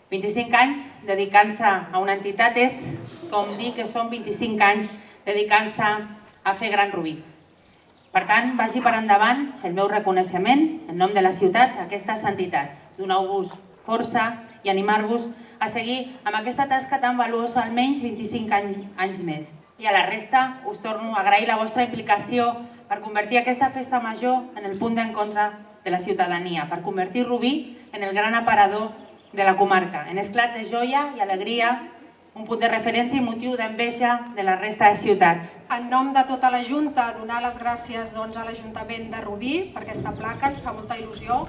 25 anys dedicant-se a una entitat és com dir que són 25 anys dedicant-se a fer gran Rubí. Per tant, vagi per endavant el meu reconeixement en nom de la ciutat a aquestes entitats. Doneu-vos força i animar-vos a seguir amb aquesta tasca tan valuosa almenys 25 anys més. I a la resta us torno a agrair la vostra implicació per convertir aquesta festa major en el punt d'encontre de la ciutadania, per convertir Rubí en el gran aparador de la comarca, en esclat de joia i alegria, un punt de referència i motiu d'enveja de la resta de ciutats. En nom de tota la Junta, donar les gràcies a l'Ajuntament de Rubí per aquesta placa, ens fa molta il·lusió,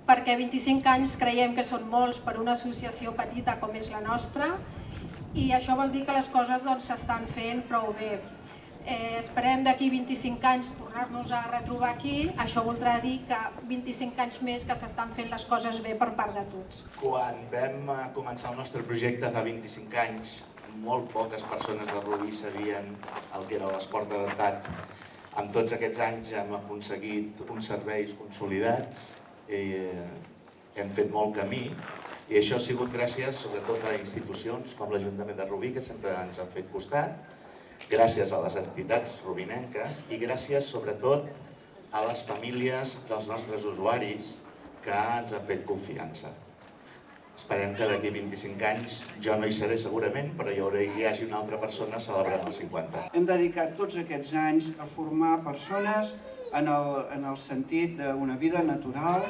perquè 25 anys creiem que són molts per una associació petita com és la nostra, i això vol dir que les coses s'estan fent prou bé. Esperem d'aquí 25 anys tornar-nos a retrobar aquí. Això voldrà dir que 25 anys més que s'estan fent les coses bé per part de tots. Quan vam començar el nostre projecte fa 25 anys, molt poques persones de Rubí sabien el que era l'esport adaptat. En tots aquests anys hem aconseguit uns serveis consolidats, hem fet molt camí, i això ha sigut gràcies sobretot a institucions com l'Ajuntament de Rubí, que sempre ens han fet costat, gràcies a les entitats rubinenques i gràcies sobretot a les famílies dels nostres usuaris que ens han fet confiança. Esperem que d'aquí 25 anys, jo no hi seré segurament, però hi hagi una altra persona celebrant els 50. Hem dedicat tots aquests anys a formar persones en el sentit d'una vida natural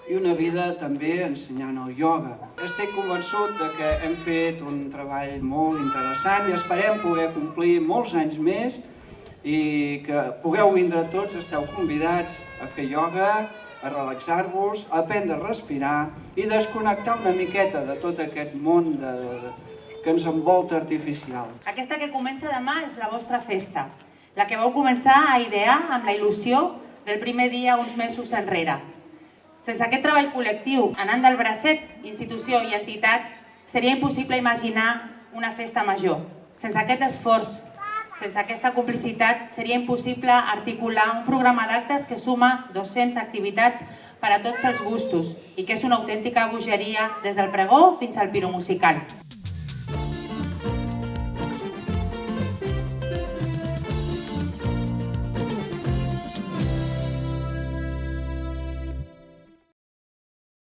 i una vida també ensenyant el ioga. Estic convençut que hem fet un treball molt interessant i esperem poder complir molts anys més i que pugueu vindre tots, esteu convidats a fer ioga, a relaxar-vos, a aprendre a respirar i desconnectar una miqueta de tot aquest món que ens envolta artificial. Aquesta que comença demà és la vostra festa, la que vau començar a idear amb la il·lusió del primer dia uns mesos enrere. Sense aquest treball col·lectiu, anant del bracet, institució i entitats, seria impossible imaginar una festa major. Sense aquest esforç, sense aquesta complicitat, seria impossible articular un programa d'actes que suma 200 activitats per a tots els gustos i que és una autèntica bogeria des del pregó fins al piromusical.